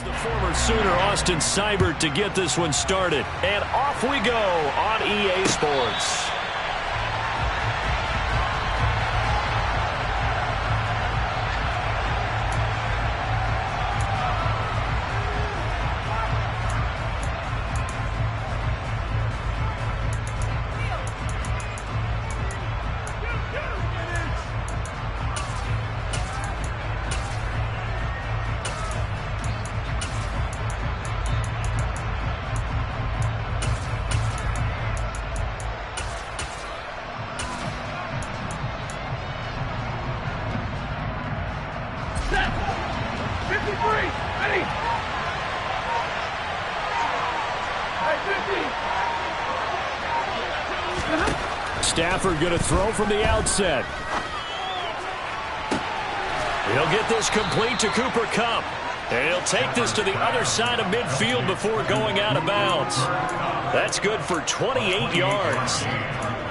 The former Sooner Austin Seibert to get this one started. And off we go on EA Sports. Stafford going to throw from the outset. He'll get this complete to Cooper Kupp. And he'll take this to the other side of midfield before going out of bounds. That's good for 28 yards.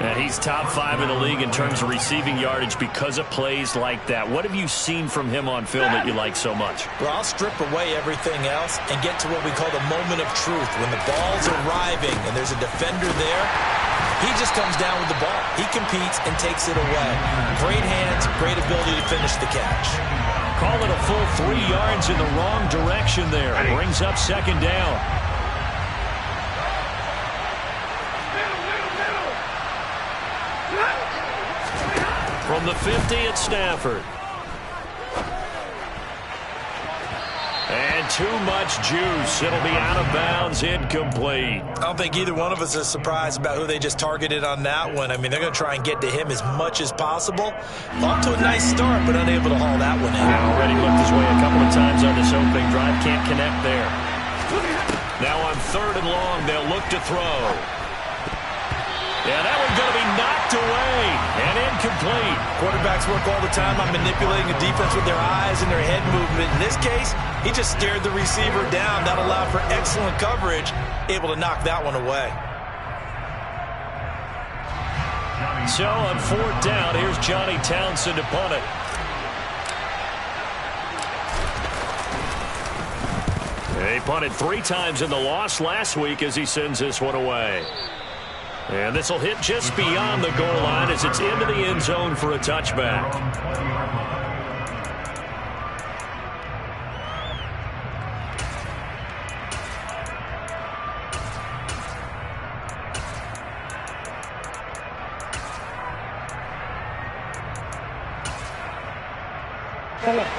And he's top 5 in the league in terms of receiving yardage because of plays like that. What have you seen from him on film that you like so much? Well, I'll strip away everything else and get to what we call the moment of truth. When the ball's arriving and there's a defender there, he just comes down with the ball. He competes and takes it away. Great hands, great ability to finish the catch. Call it a full 3 yards in the wrong direction there. Brings up second down. From the 50 at Stafford. And too much juice. It'll be out of bounds, incomplete. I don't think either one of us is surprised about who they just targeted on that one. I mean, they're going to try and get to him as much as possible. Off to a nice start, but unable to haul that one in. Already looked his way a couple of times on this opening drive. Can't connect there. Now on 3rd and long, they'll look to throw. Yeah, that one's going to be knocked away and incomplete. Quarterbacks work all the time on manipulating the defense with their eyes and their head movement. In this case, he just stared the receiver down. That allowed for excellent coverage, able to knock that one away. So on 4th down, here's Johnny Townsend to punt it. He punted 3 times in the loss last week as he sends this one away. And this will hit just beyond the goal line as it's into the end zone for a touchback.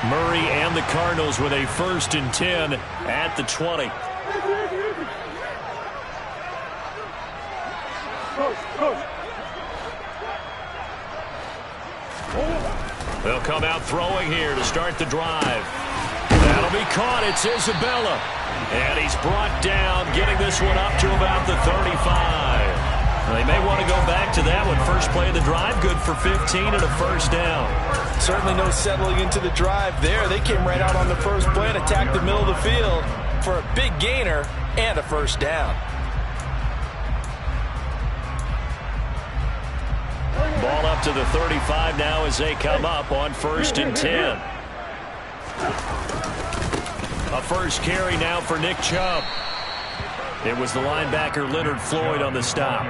Murray and the Cardinals with a 1st and 10 at the 20. They'll come out throwing here to start the drive. That'll be caught. It's Isabella. And he's brought down, getting this one up to about the 35. They may want to go back to that one. First play of the drive, good for 15 and a 1st down. Certainly no settling into the drive there. They came right out on the first play and attacked the middle of the field for a big gainer and a 1st down. Ball up to the 35 now as they come up on 1st and 10. A first carry now for Nick Chubb. It was the linebacker Leonard Floyd on the stop.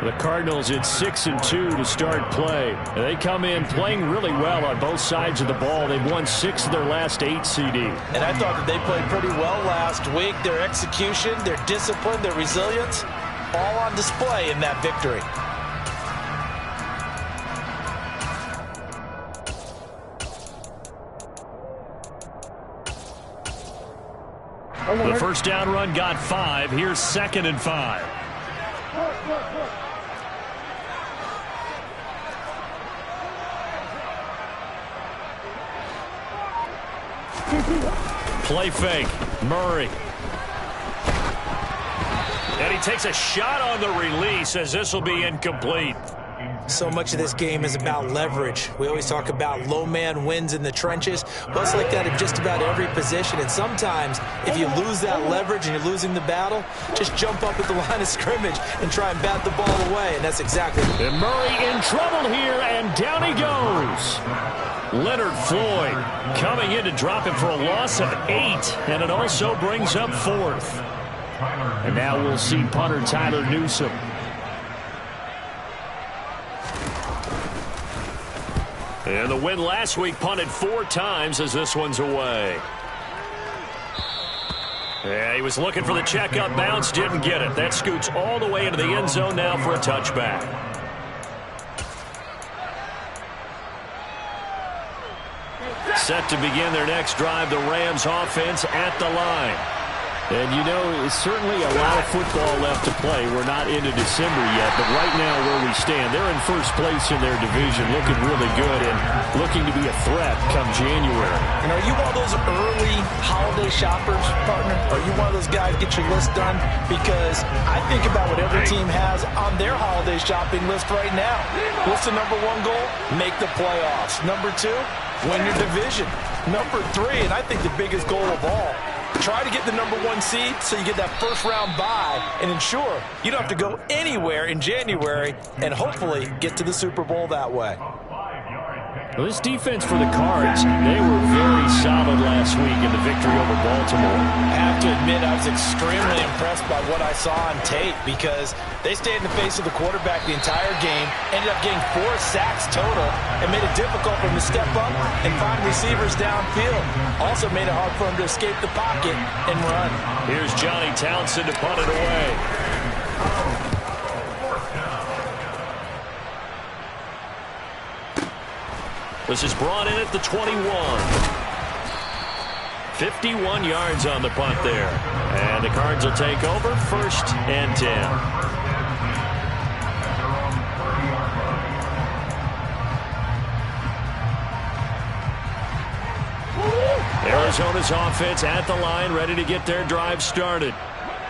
The Cardinals at 6 and 2 to start play. They come in playing really well on both sides of the ball. They've won 6 of their last 8 CD. And I thought that they played pretty well last week. Their execution, their discipline, their resilience, all on display in that victory. The first down run got 5. Here's 2nd and 5. Play fake. Murray. And he takes a shot on the release as this will be incomplete. So much of this game is about leverage. We always talk about low man wins in the trenches. Well, it's like that in just about every position. And sometimes, if you lose that leverage and you're losing the battle, just jump up at the line of scrimmage and try and bat the ball away. And that's exactly. And Murray in trouble here, and down he goes. Leonard Floyd coming in to drop it for a loss of 8, and it also brings up 4th. And now we'll see punter Tyler Newsome. And the win last week punted 4 times as this one's away. Yeah, he was looking for the checkup bounce, didn't get it. That scoots all the way into the end zone now for a touchback. Set to begin their next drive, the Rams offense at the line. And, you know, it's certainly a lot of football left to play. We're not into December yet, but right now where we stand, they're in first place in their division, looking really good and looking to be a threat come January. And are you one of those early holiday shoppers, partner? Are you one of those guys get your list done? Because I think about what every team has on their holiday shopping list right now. What's the number 1 goal? Make the playoffs. Number 2, win your division. Number 3, and I think the biggest goal of all, try to get the number 1 seed so you get that first-round bye and ensure you don't have to go anywhere in January and hopefully get to the Super Bowl that way. Well, this defense for the Cards, they were very solid last week in the victory over Baltimore. I have to admit I was extremely impressed by what I saw on tape because they stayed in the face of the quarterback the entire game, ended up getting 4 sacks total, and made it difficult for him to step up and find receivers downfield. Also made it hard for him to escape the pocket and run. Here's Johnny Townsend to punt it away. This is brought in at the 21. 51 yards on the punt there. And the Cards will take over, 1st and 10. Arizona's offense at the line, ready to get their drive started.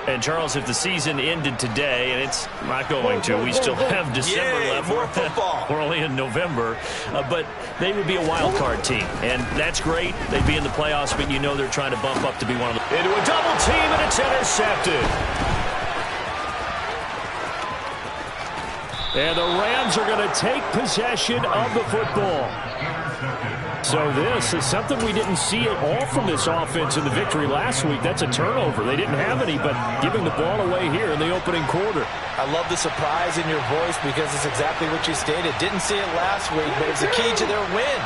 And, Charles, if the season ended today, and it's not going to, we still have December left. More football. We're only in November. But they would be a wild card team. And that's great. They'd be in the playoffs, but you know they're trying to bump up to be one of them. Into a double team, and it's intercepted. And the Rams are going to take possession of the football. So this is something we didn't see at all from this offense in the victory last week. That's a turnover. They didn't have any, but giving the ball away here in the opening quarter. I love the surprise in your voice because it's exactly what you stated. Didn't see it last week, but it's a key to their win.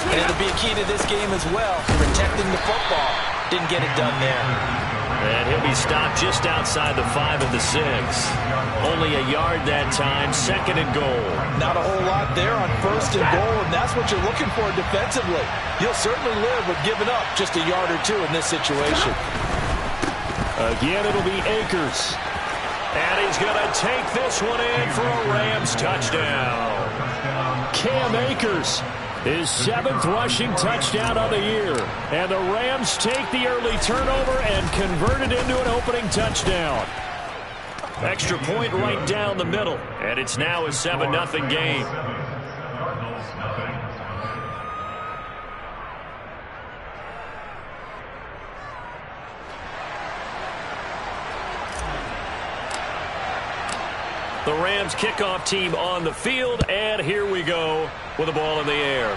And it'll be a key to this game as well, protecting the football. Didn't get it done there. And he'll be stopped just outside the 5 of the 6. Only a yard that time, 2nd and goal. Not a whole lot there on 1st and goal, and that's what you're looking for defensively. You'll certainly live with giving up just a yard or 2 in this situation. Again, it'll be Akers. And he's going to take this one in for a Rams touchdown. Cam Akers. His 7th rushing touchdown of the year. And the Rams take the early turnover and convert it into an opening touchdown. Extra point right down the middle. And it's now a 7-0 game. The Rams kickoff team on the field, and here we go with the ball in the air.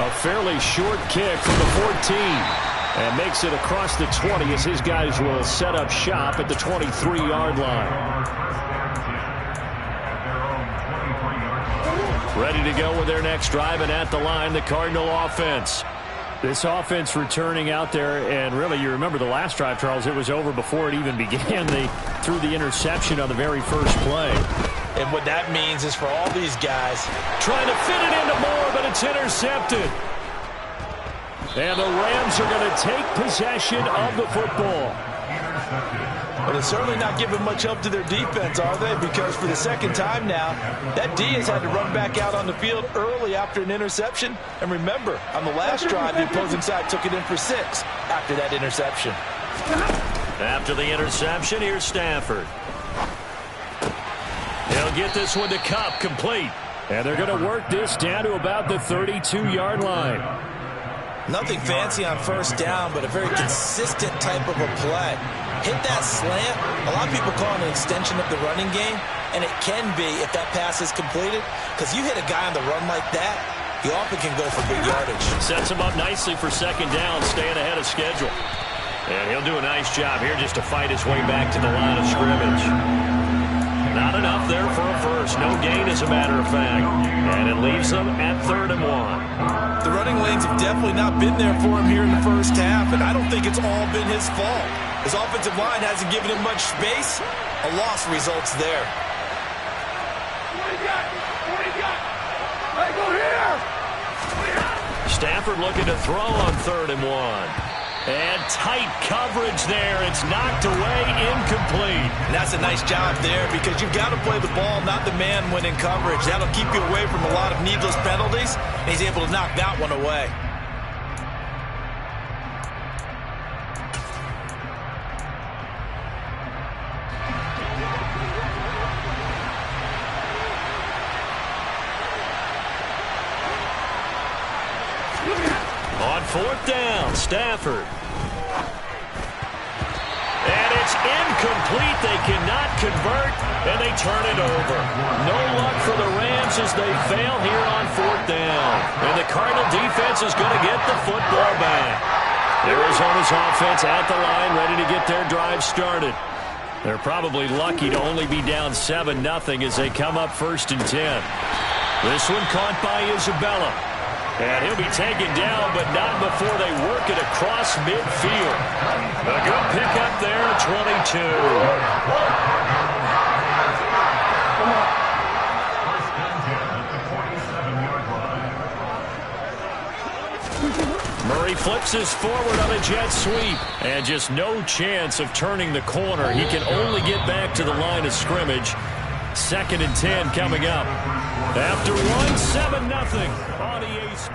A fairly short kick from the 14, and makes it across the 20 as his guys will set up shop at the 23-yard line. Ready to go with their next drive, and at the line, the Cardinal offense. This offense returning out there, and really, you remember the last drive, Charles, it was over before it even began. They threw the interception on the very first play. And what that means is for all these guys, trying to fit it into Moore, but it's intercepted. And the Rams are going to take possession of the football. But they're certainly not giving much help to their defense, are they? Because for the second time now, that D has had to run back out on the field early after an interception. And remember, on the last drive, the opposing side took it in for 6 after that interception. After the interception, here's Stafford. He'll get this one to Kupp, complete. And they're going to work this down to about the 32-yard line. Nothing fancy on first down, but a very consistent type of a play. Hit that slant. A lot of people call it an extension of the running game, and it can be if that pass is completed, because you hit a guy on the run like that, he often can go for big yardage. Sets him up nicely for second down, staying ahead of schedule. And he'll do a nice job here just to fight his way back to the line of scrimmage. Not enough there for a first. No gain, as a matter of fact. And it leaves them at 3rd and 1. The running lanes have definitely not been there for him here in the first half, and I don't think it's all been his fault. His offensive line hasn't given him much space. A loss results there. Stafford looking to throw on 3rd and 1. And tight coverage there. It's knocked away, incomplete. And that's a nice job there because you've got to play the ball, not the man when in coverage. That'll keep you away from a lot of needless penalties, and he's able to knock that one away. On 4th down, Stafford. And it's incomplete. They cannot convert, and they turn it over. No luck for the Rams as they fail here on 4th down. And the Cardinal defense is going to get the football back. Arizona's offense at the line, ready to get their drive started. They're probably lucky to only be down 7-0 as they come up 1st and 10. This one caught by Isabella. And he'll be taken down, but not before they work it across midfield. A good pickup there at 22. Murray flips his forward on a jet sweep. And just no chance of turning the corner. He can only get back to the line of scrimmage. 2nd and 10 coming up. After 7-0 on the ace.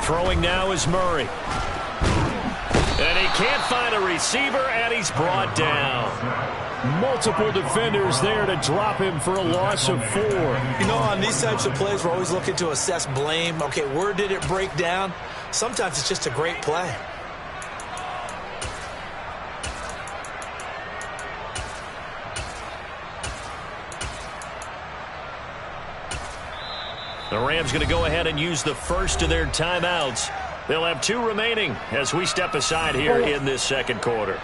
Throwing now is Murray. And he can't find a receiver, and he's brought down. Multiple defenders there to drop him for a loss of 4. You know, on these types of plays, we're always looking to assess blame. Okay, where did it break down? Sometimes it's just a great play. The Rams going to go ahead and use the first of their timeouts. They'll have 2 remaining as we step aside here in this 2nd quarter.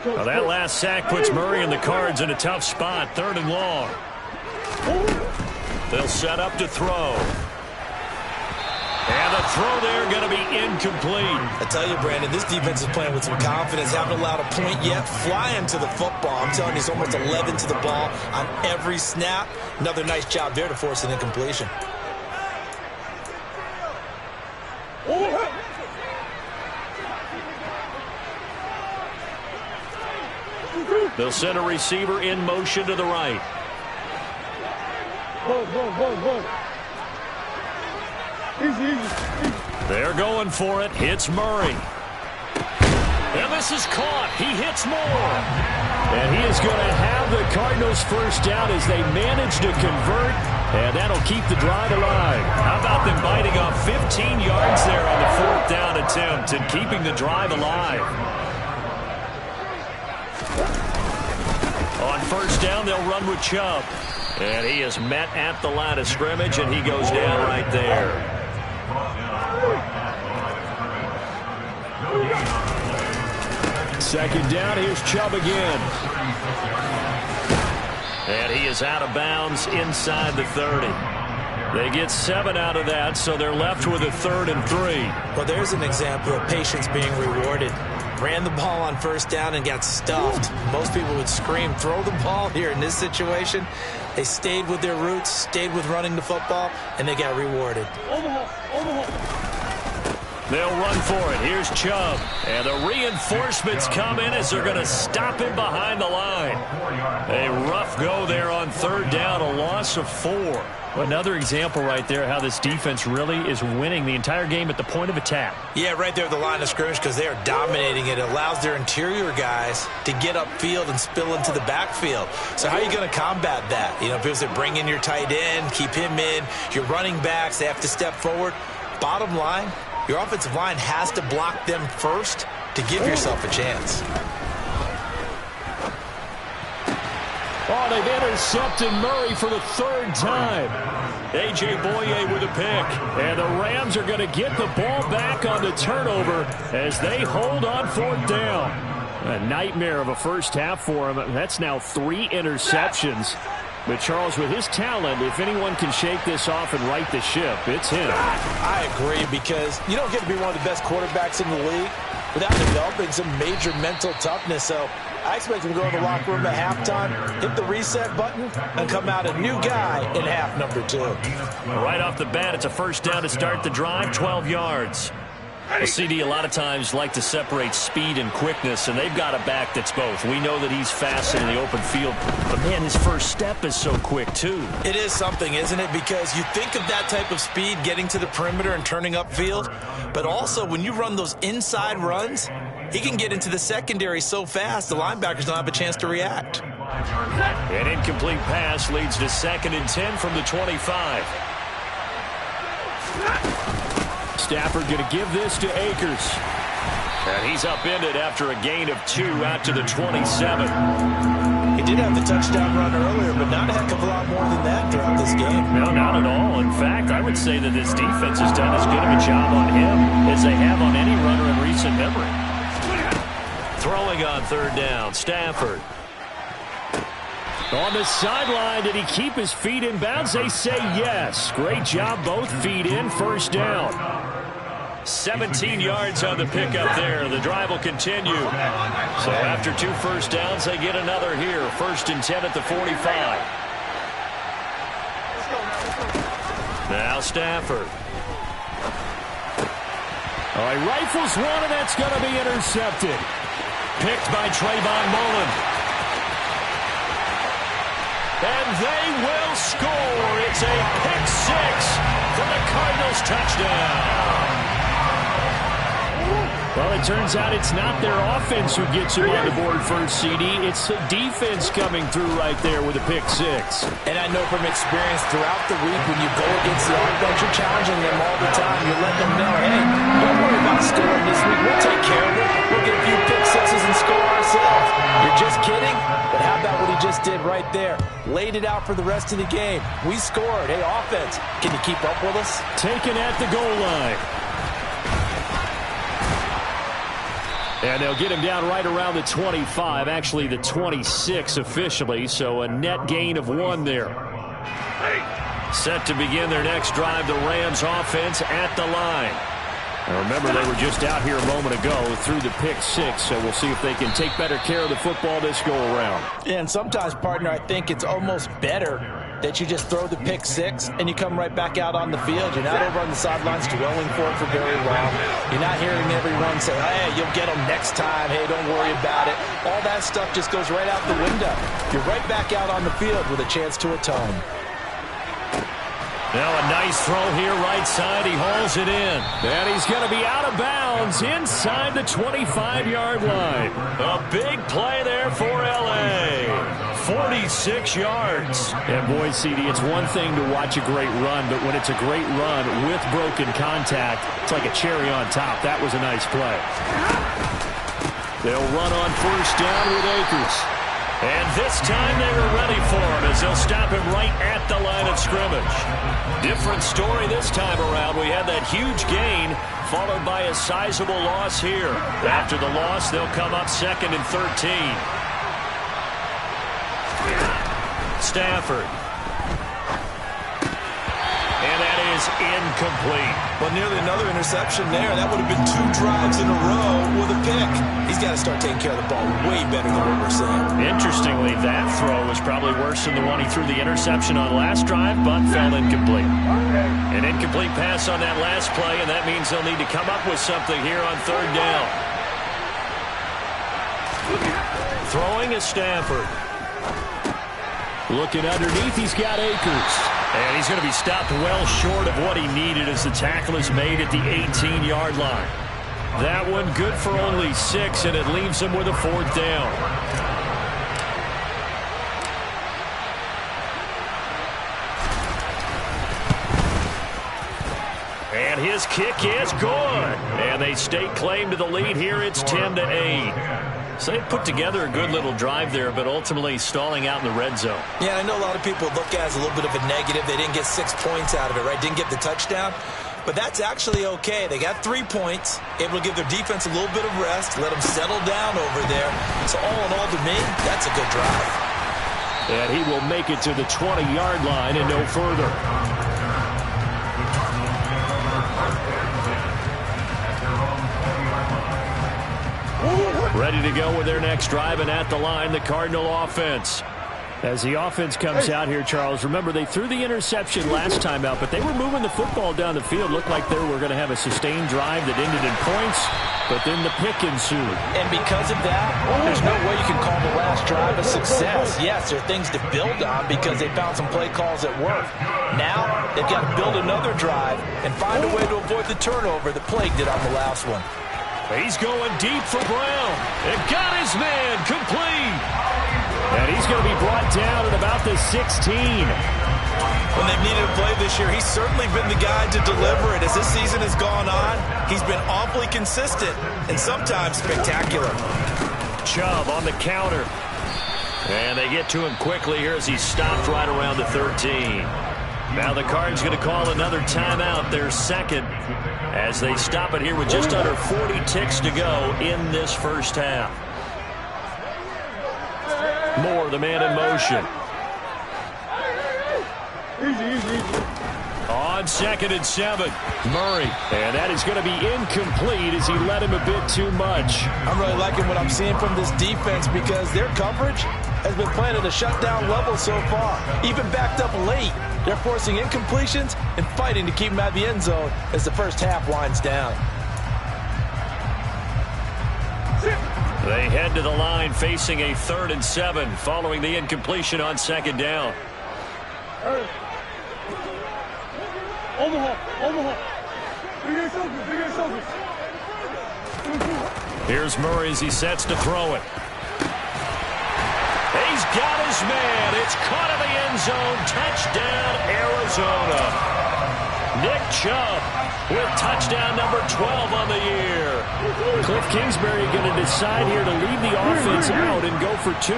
Now that last sack puts Murray and the Cards in a tough spot, 3rd and long. They'll set up to throw. And the throw there going to be incomplete. I tell you, Brandon, this defense is playing with some confidence. Haven't allowed a point yet. Flying to the football. I'm telling you, it's almost 11 to the ball on every snap. Another nice job there to force an incompletion. They'll send a receiver in motion to the right. Easy. They're going for it. Hits Murray. And this is caught. He hits more. And he is going to have the Cardinals first down as they manage to convert. And that'll keep the drive alive. How about them biting off 15 yards there on the 4th down attempt and keeping the drive alive? On 1st down, they'll run with Chubb. And he is met at the line of scrimmage, and he goes down right there. Second down, here's Chubb again. And he is out of bounds inside the 30. They get 7 out of that, so they're left with a 3rd and 3. Well, there's an example of patience being rewarded. Ran the ball on 1st down and got stuffed. Most people would scream, throw the ball here in this situation. They stayed with their roots, stayed with running the football, and they got rewarded. They'll run for it. Here's Chubb. And the reinforcements come in as they're going to stop him behind the line. A rough go there on third down, a loss of 4. Another example right there how this defense really is winning the entire game at the point of attack. Yeah, right there at the line of scrimmage because they are dominating it. It allows their interior guys to get upfield and spill into the backfield. So how are you going to combat that? You know, if they bring in your tight end, keep him in, your running backs, they have to step forward. Bottom line, your offensive line has to block them first to give yourself a chance. Oh, they've intercepted Murray for the 3rd time. A.J. Boye with a pick. And the Rams are going to get the ball back on the turnover as they hold on 4th down. A nightmare of a first half for him. That's now 3 interceptions. But, Charles, with his talent, if anyone can shake this off and right the ship, it's him. I agree because you don't get to be one of the best quarterbacks in the league without developing some major mental toughness. So I expect him to go in the locker room at halftime, hit the reset button, and come out a new guy in half number 2. Right off the bat, it's a first down to start the drive, 12 yards. Well, CD a lot of times like to separate speed and quickness, and they've got a back that's both. We know that he's fast in the open field, but, man, his first step is so quick, too. It is something, isn't it? Because you think of that type of speed getting to the perimeter and turning upfield, but also when you run those inside runs, he can get into the secondary so fast the linebackers don't have a chance to react. An incomplete pass leads to 2nd and 10 from the 25. Stafford going to give this to Akers. And he's upended after a gain of 2 out to the 27. He did have the touchdown run earlier, but not a heck of a lot more than that throughout this game. No, not at all. In fact, I would say that this defense has done as good of a job on him as they have on any runner in recent memory. Throwing on 3rd down, Stafford. On the sideline, did he keep his feet in bounds? They say yes. Great job, both feet in, 1st down. 17 yards on the pickup there. The drive will continue. So after 2 first downs, they get another here. 1st and 10 at the 45. Now Stafford. Oh, he rifles one, and that's going to be intercepted. Picked by Trayvon Mullen. And they will score. It's a pick 6 for the Cardinals touchdown. Well, it turns out it's not their offense who gets him on the board first, CD. It's the defense coming through right there with a pick 6. And I know from experience throughout the week when you go against the offense, you're challenging them all the time. You're letting them know, hey, don't worry about scoring this week. We'll take care of it. We'll get a few pick 6s and score ourselves. You're just kidding? But how about what he just did right there? Laid it out for the rest of the game. We scored. Hey, offense, can you keep up with us? Taken at the goal line. And they'll get him down right around the 25, actually the 26 officially, so a net gain of 1 there. Set to begin their next drive, the Rams offense at the line. Now remember, they were just out here a moment ago through the pick 6, so we'll see if they can take better care of the football this go-around. Yeah, and sometimes, partner, I think it's almost better that you just throw the pick 6 and you come right back out on the field. You're not over on the sidelines dwelling for it for very long. You're not hearing everyone say, hey, you'll get them next time. Hey, don't worry about it. All that stuff just goes right out the window. You're right back out on the field with a chance to atone. Now a nice throw here right side. He hauls it in. And he's going to be out of bounds inside the 25-yard line. A big play there for L.A. 46 yards. And boy, CD, it's one thing to watch a great run, but when it's a great run with broken contact, it's like a cherry on top. That was a nice play. They'll run on 1st down with Akers. And this time they were ready for him as they'll stop him right at the line of scrimmage. Different story this time around. We had that huge gain followed by a sizable loss here. After the loss, they'll come up 2nd and 13. Stafford. And that is incomplete. Well, nearly another interception there. That would have been 2 drives in a row with a pick. He's got to start taking care of the ball way better than what we're seeing. Interestingly, that throw was probably worse than the one he threw the interception on last drive, but fell incomplete. An incomplete pass on that last play, and that means they'll need to come up with something here on 3rd down. Throwing is Stafford. Looking underneath, he's got Akers. And he's going to be stopped well short of what he needed as the tackle is made at the 18-yard line. That one good for only 6, and it leaves him with a 4th down. And his kick is good. And they stake claim to the lead here. It's 10-8. So they put together a good little drive there, but ultimately stalling out in the red zone. Yeah, I know a lot of people look at it as a little bit of a negative. They didn't get 6 points out of it, right? Didn't get the touchdown. But that's actually okay. They got 3 points, able to give their defense a little bit of rest, let them settle down over there. So all in all, to me, that's a good drive. And he will make it to the 20-yard line and no further. Ready to go with their next drive, and at the line, the Cardinal offense. As the offense comes out here, Charles, remember they threw the interception last time out, but they were moving the football down the field. Looked like they were going to have a sustained drive that ended in points, but then the pick ensued. And because of that, there's no way you can call the last drive a success. Yes, there are things to build on because they found some play calls that work. Now, they've got to build another drive and find a way to avoid the turnover that plagued it on the last one. He's going deep for Brown. And got his man complete. And he's going to be brought down at about the 16. When they've needed a play this year, he's certainly been the guy to deliver it. As this season has gone on, he's been awfully consistent and sometimes spectacular. Chubb on the counter. And they get to him quickly here as he's stopped right around the 13. Now the Cards going to call another timeout, their second, as they stop it here with just under 40 ticks to go in this first half. Moore, the man in motion. On 2nd and 7, Murray. And that is going to be incomplete as he led him a bit too much. I'm really liking what I'm seeing from this defense because their coverage has been playing at a shutdown level so far. Even backed up late, they're forcing incompletions and fighting to keep them out of the end zone as the first half winds down. They head to the line facing a 3rd and 7 following the incompletion on 2nd down. Here's Murray as he sets to throw it. He's got his man. It's caught in the end zone. Touchdown, Arizona. Nick Chubb with touchdown number 12 on the year. Cliff Kingsbury going to decide here to leave the offense out and go for 2.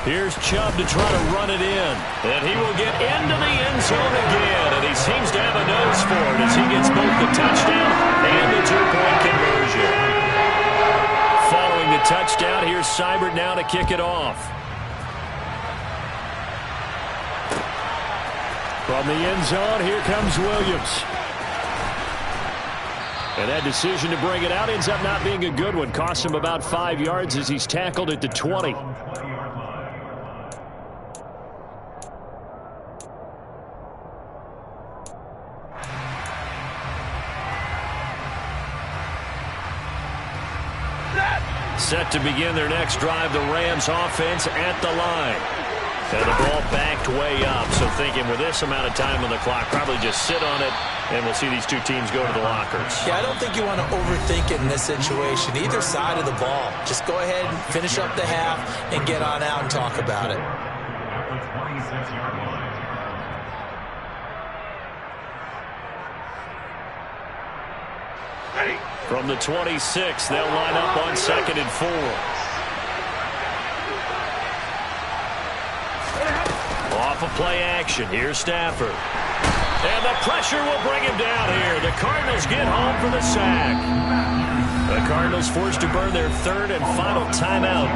Here's Chubb to try to run it in. And he will get into the end zone again. And he seems to have a nose for it as he gets both the touchdown and the 2-point conversion. Following the touchdown, here's Seibert now to kick it off. From the end zone, here comes Williams. And that decision to bring it out ends up not being a good one. Costs him about 5 yards as he's tackled at the 20. Set to begin their next drive, the Rams offense at the line. And the ball backed way up, so thinking with this amount of time on the clock, probably just sit on it, and we'll see these two teams go to the lockers. Yeah, I don't think you want to overthink it in this situation, either side of the ball. Just go ahead and finish up the half and get on out and talk about it. From the 26, they'll line up on 2nd and 4. Off of play action, here's Stafford. And the pressure will bring him down here. The Cardinals get home for the sack. The Cardinals forced to burn their third and final timeout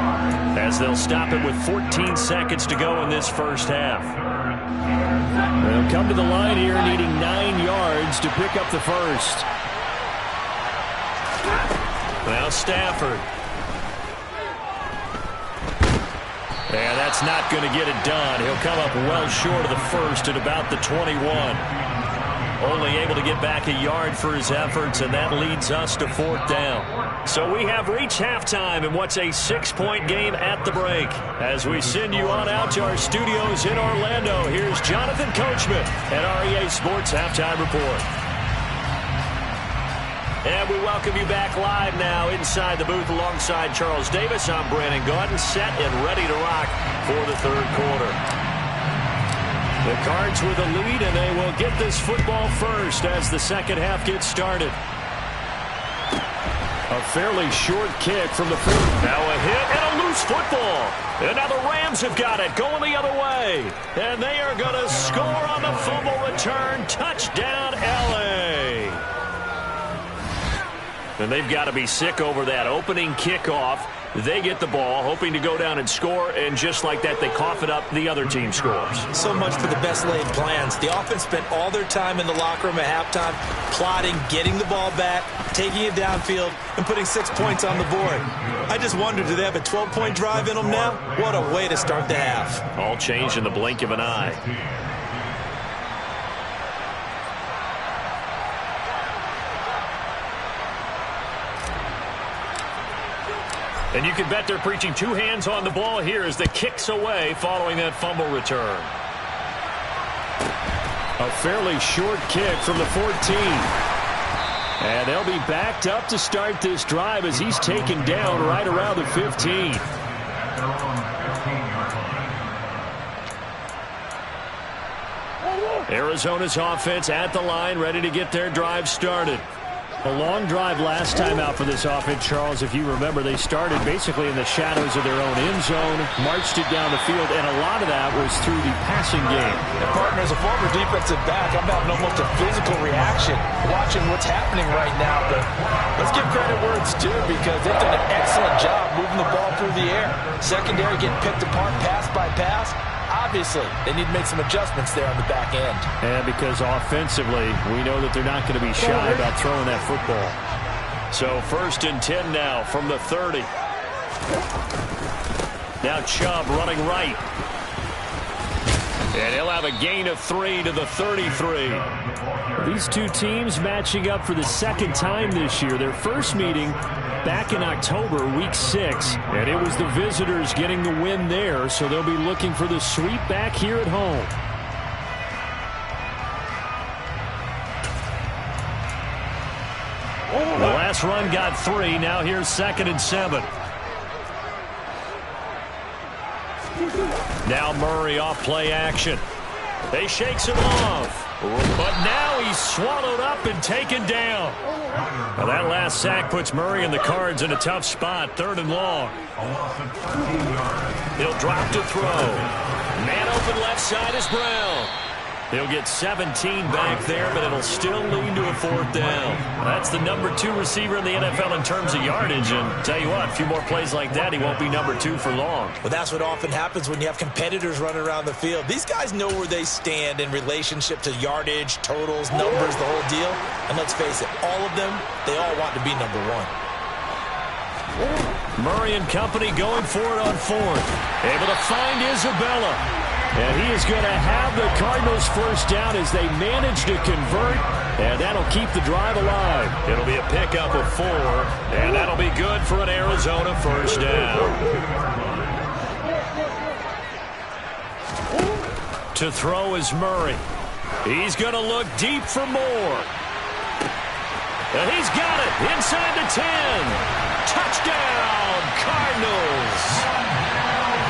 as they'll stop it with 14 seconds to go in this first half. They'll come to the line here needing 9 yards to pick up the first. Now Stafford. And that's not going to get it done. He'll come up well short of the first at about the 21. Only able to get back a yard for his efforts, and that leads us to 4th down. So we have reached halftime in what's a 6-point game at the break. As we send you on out to our studios in Orlando, here's Jonathan Coachman at REA Sports Halftime Report. And we welcome you back live now inside the booth alongside Charles Davis. I'm Brandon Gaudin, set and ready to rock for the third quarter. The Cards with a lead, and they will get this football first as the second half gets started. A fairly short kick from the 40. Now a hit and a loose football. And now the Rams have got it going the other way. And they are going to score on the fumble return. Touchdown, L.A. And they've got to be sick over that opening kickoff. They get the ball, hoping to go down and score, and just like that, they cough it up, the other team scores. So much for the best laid plans. The offense spent all their time in the locker room at halftime plotting, getting the ball back, taking it downfield, and putting 6 points on the board. I just wonder, do they have a 12-point drive in them now? What a way to start the half. All changed in the blink of an eye. And you can bet they're preaching 2 hands on the ball here as the kick's away following that fumble return. A fairly short kick from the 14. And they'll be backed up to start this drive as he's taken down right around the 15. Arizona's offense at the line, ready to get their drive started. A long drive last time out for this offense, Charles. If you remember, they started basically in the shadows of their own end zone, marched it down the field, and a lot of that was through the passing game. And partner, as a former defensive back, I'm having almost a physical reaction watching what's happening right now. But let's give credit where it's due, because they've done an excellent job moving the ball through the air. Secondary getting picked apart pass by pass. Obviously, they need to make some adjustments there on the back end. And because offensively, we know that they're not going to be shy about throwing that football. So 1st and 10 now from the 30. Now Chubb running right. And he'll have a gain of 3 to the 33. These two teams matching up for the second time this year. Their first meeting back in October, week 6, and it was the visitors getting the win there, so they'll be looking for the sweep back here at home. The last run got 3. Now here's 2nd and 7. Now Murray off play action. They shakes him off. But now he's swallowed up and taken down. Well, that last sack puts Murray and the Cards in a tough spot. 3rd and long. He'll drop to throw. Man open left side is Brown. He'll get 17 back there, but it'll still lead to a 4th down. That's the number 2 receiver in the NFL in terms of yardage. And tell you what, a few more plays like that, he won't be number 2 for long. Well, that's what often happens when you have competitors running around the field. These guys know where they stand in relationship to yardage, totals, numbers, the whole deal. And let's face it, all of them, they all want to be number 1. Murray and company going for it on 4th. Able to find Isabella. And he is going to have the Cardinals first down as they manage to convert. And that'll keep the drive alive. It'll be a pickup of 4. And that'll be good for an Arizona first down. To throw is Murray. He's going to look deep for more. And he's got it inside the 10. Touchdown, Cardinals.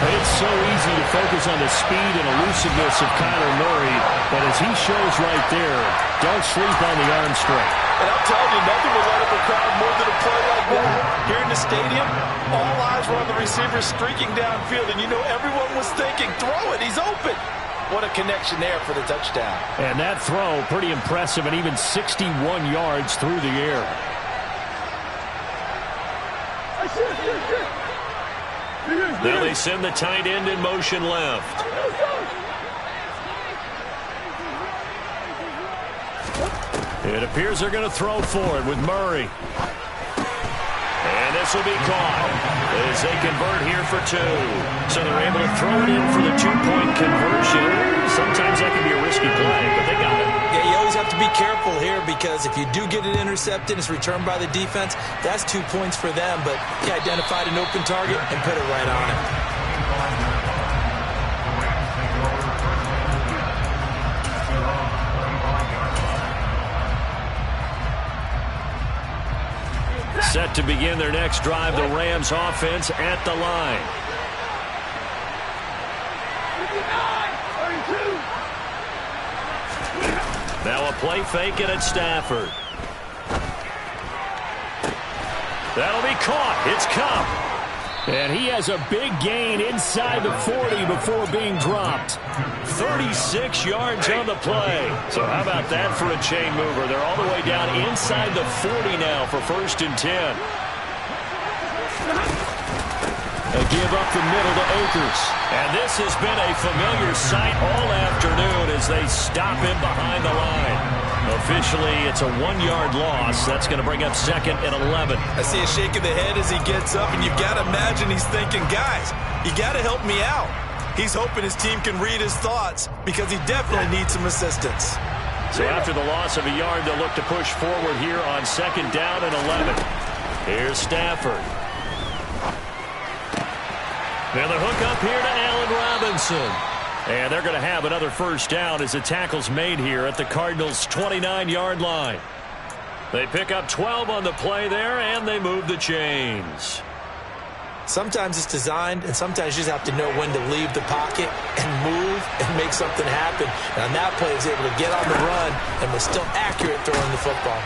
It's so easy to focus on the speed and elusiveness of Kyler Murray, but as he shows right there, don't sleep on the arm strength. And I'm telling you, nothing will let up a crowd more than a play like that. Here in the stadium, all eyes were on the receiver streaking downfield, and you know everyone was thinking, throw it, he's open. What a connection there for the touchdown. And that throw, pretty impressive, and even 61 yards through the air. Now they send the tight end in motion left. It appears they're going to throw for it with Murray. And this will be caught as they convert here for 2. So they're able to throw it in for the 2-point conversion. Sometimes that can be a risky play, but they got it. Yeah, you always have to be careful here because if you do get it intercepted, it's returned by the defense, that's 2 points for them. But he identified an open target and put it right on it. Set to begin their next drive, the Rams offense at the line. Now a play fake and it's Stafford. That'll be caught. It's Cup. And he has a big gain inside the 40 before being dropped. 36 yards on the play. So how about that for a chain mover? They're all the way down inside the 40 now for 1st and 10. A give up the middle to Akers. And this has been a familiar sight all afternoon as they stop him behind the line. Officially, it's a 1-yard loss. That's going to bring up 2nd and 11. I see a shake of the head as he gets up, and you've got to imagine he's thinking, guys, you got to help me out. He's hoping his team can read his thoughts because he definitely needs some assistance. So after the loss of a yard, they'll look to push forward here on 2nd down and 11. Here's Stafford. Now the hook up here to Allen Robinson. And they're going to have another 1st down as the tackle's made here at the Cardinals' 29-yard line. They pick up 12 on the play there, and they move the chains. Sometimes it's designed, and sometimes you just have to know when to leave the pocket and move and make something happen. And on that play, he was able to get on the run and was still accurate throwing the football.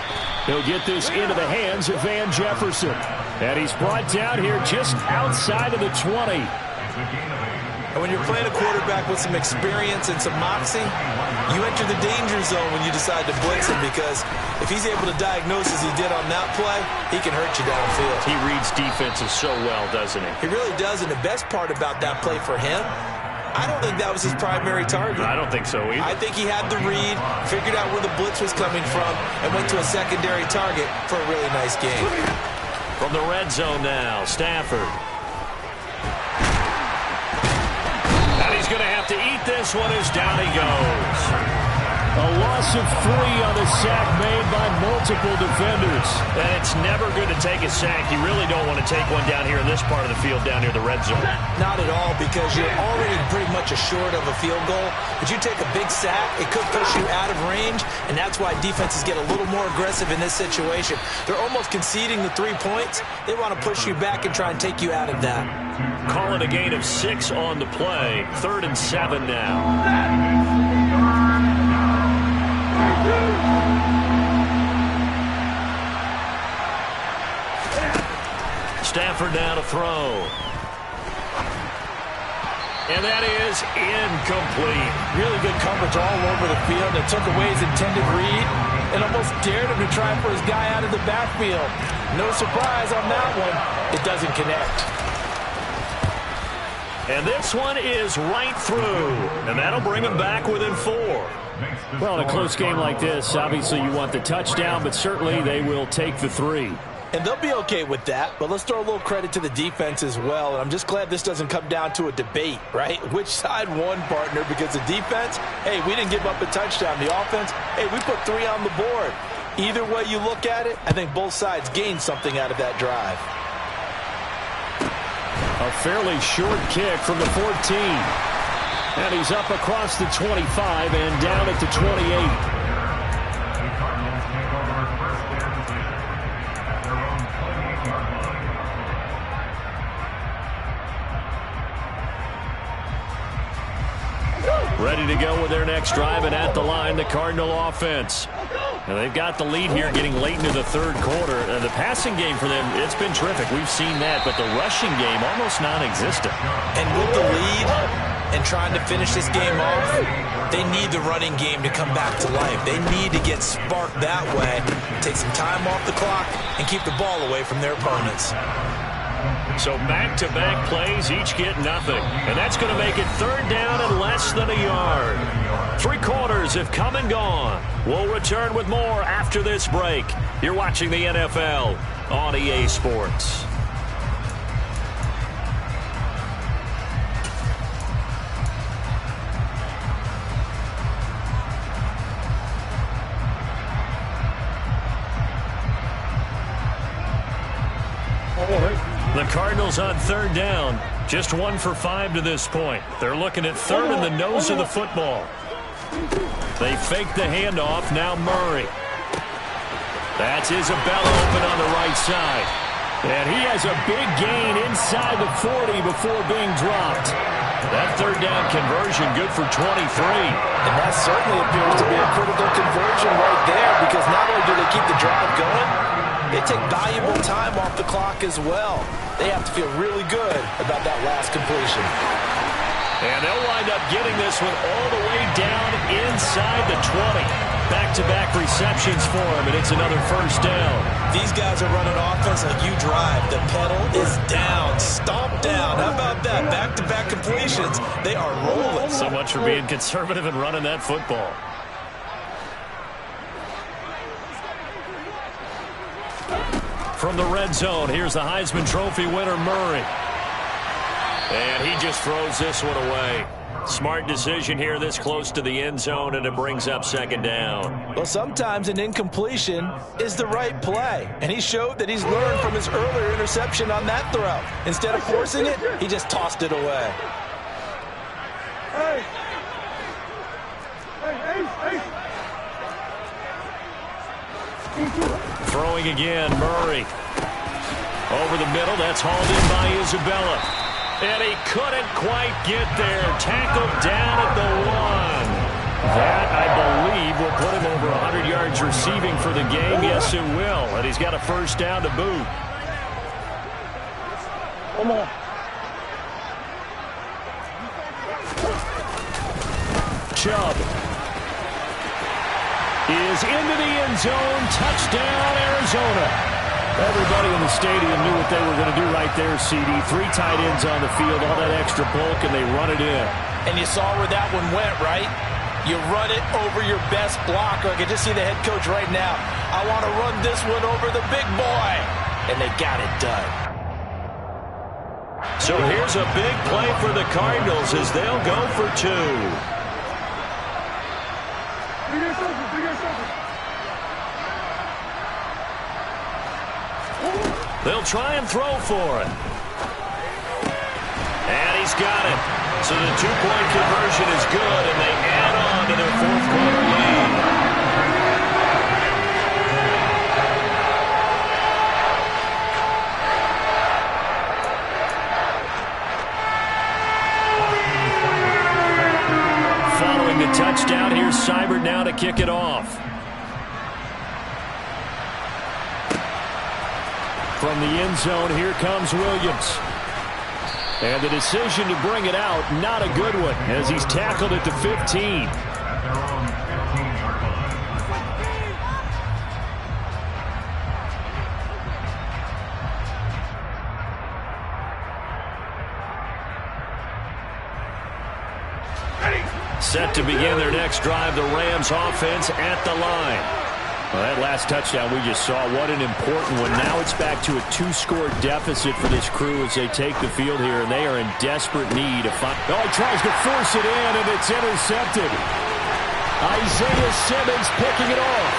He'll get this into the hands of Van Jefferson. And he's brought down here just outside of the 20. And when you're playing a quarterback with some experience and some moxie, you enter the danger zone when you decide to blitz him because if he's able to diagnose as he did on that play, he can hurt you downfield. He reads defenses so well, doesn't he? He really does, and the best part about that play for him, I don't think that was his primary target. I don't think so either. I think he had the read, figured out where the blitz was coming from, and went to a secondary target for a really nice game. From the red zone now, Stafford. He's going to have to eat this one as down he goes. A loss of 3 on the sack made by multiple defenders. And it's never good to take a sack. You really don't want to take one down here in this part of the field down near the red zone. Not at all, because you're already pretty much assured of a field goal. But you take a big sack, it could push you out of range, and that's why defenses get a little more aggressive in this situation. They're almost conceding the 3 points. They want to push you back and try and take you out of that. Call it a gain of 6 on the play. 3rd and 7 now. Stafford now to throw. And that is incomplete. Really good coverage all over the field. It took away his intended read and almost dared him to try for his guy out of the backfield. No surprise on that one. It doesn't connect. And this one is right through. And that'll bring him back within 4. Well, in a close game like this, obviously you want the touchdown, but certainly they will take the 3. And they'll be okay with that, but let's throw a little credit to the defense as well. And I'm just glad this doesn't come down to a debate, right? Which side won, partner? Because the defense, hey, we didn't give up a touchdown. The offense, hey, we put 3 on the board. Either way you look at it, I think both sides gained something out of that drive. A fairly short kick from the 14. And he's up across the 25 and down at the 28. Ready to go with their next drive, and at the line, the Cardinal offense. And they've got the lead here getting late into the 3rd quarter. The passing game for them, it's been terrific. We've seen that, but the rushing game almost non-existent. And with the lead and trying to finish this game off, they need the running game to come back to life. They need to get sparked that way, take some time off the clock, and keep the ball away from their opponents. So back-to-back plays, each get nothing. And that's going to make it third down and less than a yard. 3 quarters have come and gone. We'll return with more after this break. You're watching the NFL on EA Sports. The Cardinals on third down. Just 1 for 5 to this point. They're looking at third in the nose of the football. They fake the handoff. Now Murray. That's Isabella open on the right side. And he has a big gain inside the 40 before being dropped. That third down conversion good for 23. And that certainly appears to be a critical conversion right there, because not only do they keep the drive going, they take valuable time off the clock as well. They have to feel really good about that last completion. And they'll wind up getting this one all the way down inside the 20. Back-to-back receptions for him, and it's another first down. These guys are running offense like you drive. The pedal is down, stomp down. How about that? Back-to-back completions. They are rolling. So much for being conservative and running that football. From the red zone, here's the Heisman Trophy winner, Murray. And he just throws this one away. Smart decision here this close to the end zone, and it brings up second down. Well, sometimes an incompletion is the right play, and he showed that he's learned from his earlier interception on that throw. Instead of forcing it, he just tossed it away. Throwing again, Murray. Over the middle, that's hauled in by Isabella. And he couldn't quite get there. Tackled down at the 1. That, I believe, will put him over 100 yards receiving for the game. Yes, it will. And he's got a first down to boot. Come on. Chubb is into the end zone. Touchdown, Arizona. Everybody in the stadium knew what they were going to do right there, CD. 3 tight ends on the field, all that extra bulk, and they run it in. And you saw where that one went, right? You run it over your best blocker. I can just see the head coach right now. I want to run this one over the big boy. And they got it done. So here's a big play for the Cardinals as they'll go for 2. They'll try and throw for it. And he's got it. So the 2-point conversion is good, and they add on to their 4th quarter lead. Following the touchdown, here's Seibert now to kick it off. From the end zone, here comes Williams. And the decision to bring it out, not a good one, as he's tackled at the 15. Set to begin their next drive, the Rams offense at the line. Well, that last touchdown we just saw, what an important one. Now it's back to a 2-score deficit for this crew as they take the field here, and they are in desperate need of find. Oh, he tries to force it in, and it's intercepted. Isaiah Simmons picking it off.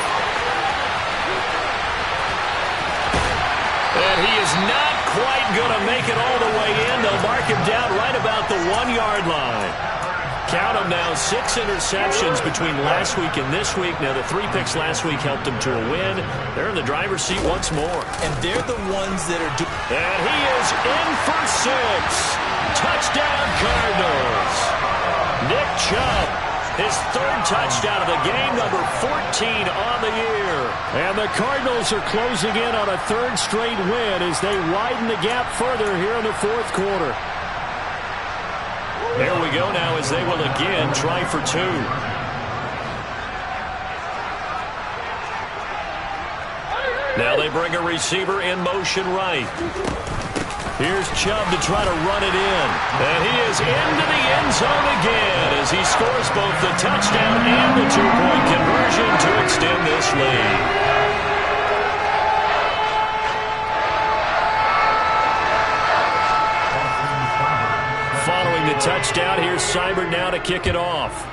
And he is not quite going to make it all the way in. They'll mark him down right about the 1-yard line. Count them now, 6 interceptions between last week and this week. Now, the 3 picks last week helped them to a win. They're in the driver's seat once more. And they're the ones that are doing. And he is in for 6. Touchdown, Cardinals. Nick Chubb, his 3rd touchdown of the game, number 14 on the year. And the Cardinals are closing in on a 3rd straight win as they widen the gap further here in the 4th quarter. There we go now as they will again try for 2. Now they bring a receiver in motion right. Here's Chubb to try to run it in. And he is into the end zone again as he scores both the touchdown and the two-point conversion to extend this lead. Following the touchdown, here's Seibert now to kick it off.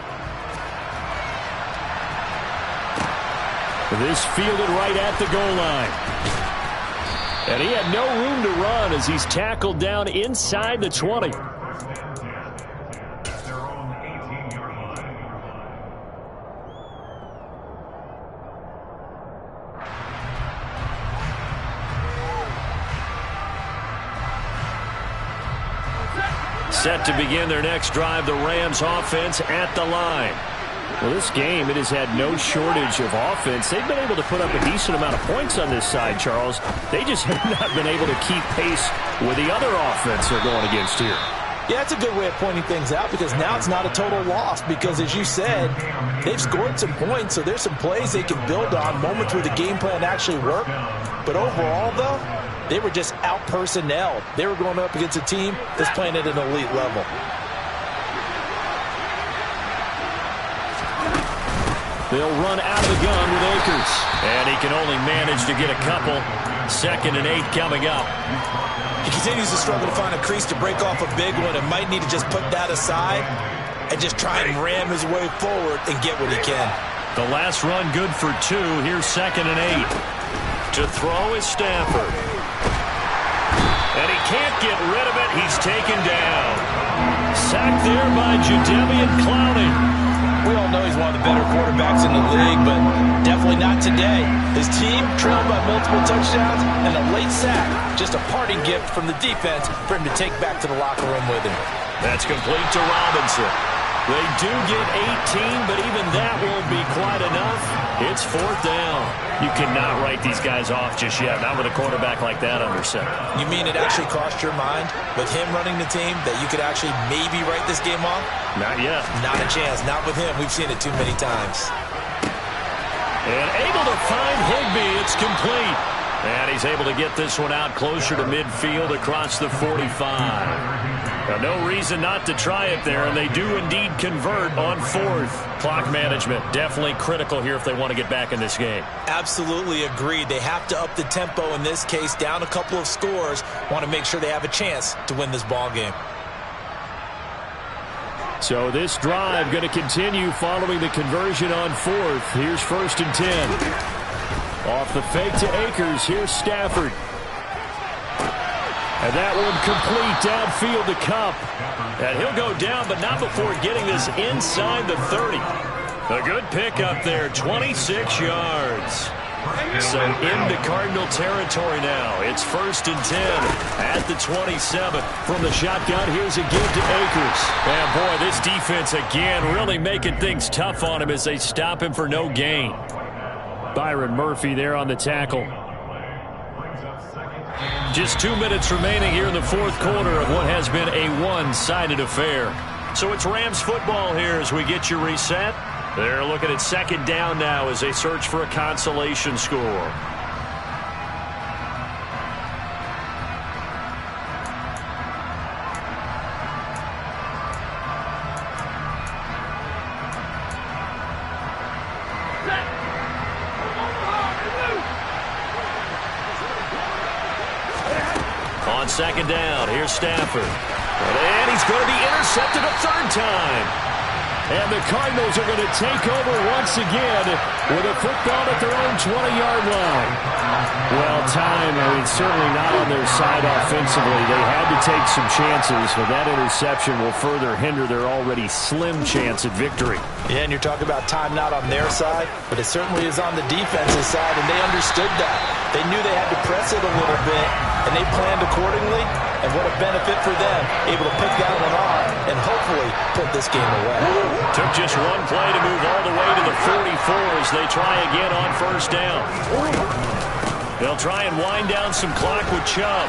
This fielded right at the goal line. And he had no room to run as he's tackled down inside the 20. Set to begin their next drive, the Rams offense at the line. Well, this game, it has had no shortage of offense. They've been able to put up a decent amount of points on this side, Charles. They just have not been able to keep pace with the other offense they're going against here. Yeah, it's a good way of pointing things out because now it's not a total loss because, as you said, they've scored some points, so there's some plays they can build on, moments where the game plan actually worked. But overall, though, they were just out-personnelled. They were going up against a team that's playing at an elite level. They'll run out of the gun with Akers. And he can only manage to get a couple. 2nd and 8 coming up. He continues to struggle to find a crease to break off a big one and might need to just put that aside and just try and ram his way forward and get what he can. The last run good for 2. Here's 2nd and 8. To throw is Stafford. And he can't get rid of it. He's taken down. Sacked there by Jadeveon Clowney. We all know he's one of the better quarterbacks in the league, but definitely not today. His team trailed by multiple touchdowns and a late sack. Just a parting gift from the defense for him to take back to the locker room with him. That's complete to Robinson. They do get 18, but even that won't be quite enough. It's 4th down. You cannot write these guys off just yet, not with a quarterback like that under center. You mean it actually crossed your mind with him running the team that you could actually maybe write this game off? Not yet. Not a chance. Not with him. We've seen it too many times. And able to find Higbee. It's complete. And he's able to get this one out closer to midfield across the 45. Now, no reason not to try it there, and they do indeed convert on 4th. Clock management definitely critical here if they want to get back in this game. Absolutely agreed. They have to up the tempo in this case, down a couple of scores. Want to make sure they have a chance to win this ball game. So this drive going to continue following the conversion on 4th. Here's 1st and 10. Off the fake to Akers. Here's Stafford. And that one complete downfield to Cup. And he'll go down, but not before getting this inside the 30. A good pickup there, 26 yards. So into Cardinal territory now. It's 1st and 10 at the 27. From the shotgun, here's a give to Akers. And boy, this defense again really making things tough on him as they stop him for no gain. Byron Murphy there on the tackle. Just 2 minutes remaining here in the 4th quarter of what has been a one-sided affair. So it's Rams football here as we get you reset. They're looking at 2nd down now as they search for a consolation score. On 2nd down, here's Stafford. And he's going to be intercepted a 3rd time. And the Cardinals are going to take over once again with a football at their own 20-yard line. Well, time, certainly not on their side offensively. They had to take some chances, but that interception will further hinder their already slim chance at victory. Yeah, and you're talking about time not on their side, but it certainly is on the defensive side, and they understood that. They knew they had to press it a little bit, and they planned accordingly, and what a benefit for them, able to pick that one off and hopefully put this game away. Took just one play to move all the way to the 44 as they try again on 1st down. They'll try and wind down some clock with Chubb.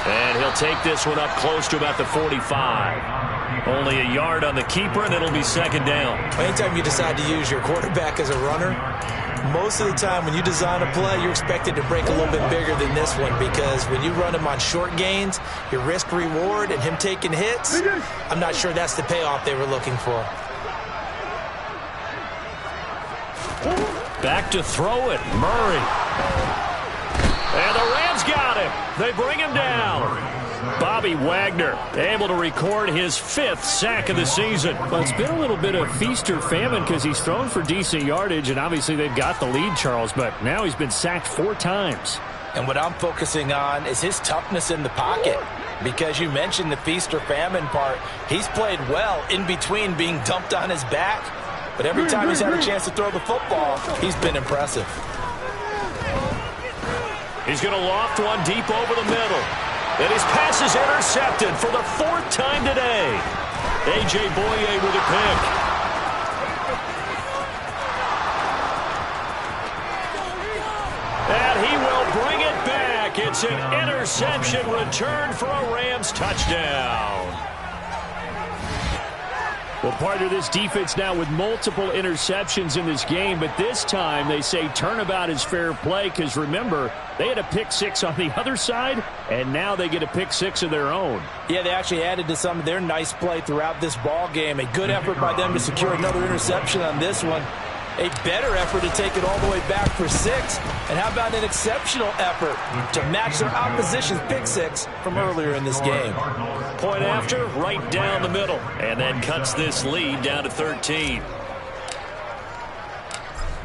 And he'll take this one up close to about the 45. Only a yard on the keeper, and it'll be 2nd down. Anytime you decide to use your quarterback as a runner, Most of the time when you design a play, you're expected to break a little bit bigger than this one, because when you run him on short gains, your risk-reward and him taking hits, I'm not sure that's the payoff they were looking for. Back to throw it, Murray. And the Rams got him. They bring him down. Bobby Wagner able to record his 5th sack of the season. Well, it's been a little bit of feast or famine because he's thrown for decent yardage, and obviously they've got the lead, Charles, but now he's been sacked 4 times. And what I'm focusing on is his toughness in the pocket, because you mentioned the feast or famine part. He's played well in between being dumped on his back, but every time he's had a chance to throw the football, he's been impressive. He's going to loft one deep over the middle. And his pass is intercepted for the 4th time today. A.J. Boye with a pick. And he will bring it back. It's an interception return for a Rams touchdown. Well, partner, this defense now with multiple interceptions in this game, but this time they say turnabout is fair play, because remember, they had a pick 6 on the other side, and now they get a pick 6 of their own. Yeah, they actually added to some of their nice play throughout this ball game. A good effort by them to secure another interception on this one. A better effort to take it all the way back for 6. And how about an exceptional effort to match their opposition's pick 6 from earlier in this game? Point after, right down the middle. And then cuts this lead down to 13.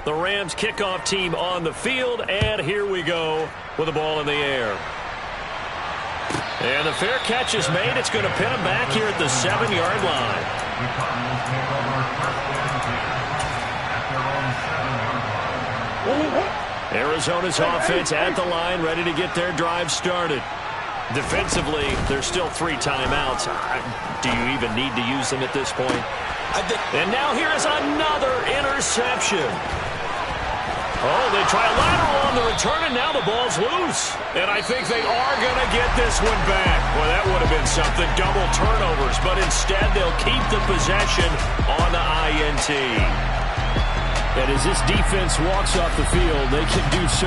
The Rams kickoff team on the field, and here we go with the ball in the air. And the fair catch is made. It's going to pin him back here at the 7-yard line. Arizona's offense at the line, ready to get their drive started. Defensively, there's still 3 timeouts. Do you even need to use them at this point? And now here is another interception. Oh, they try a lateral on the return, and now the ball's loose. And I think they are going to get this one back. Well, that would have been something, double turnovers. But instead, they'll keep the possession on the INT. And as this defense walks off the field, they can do so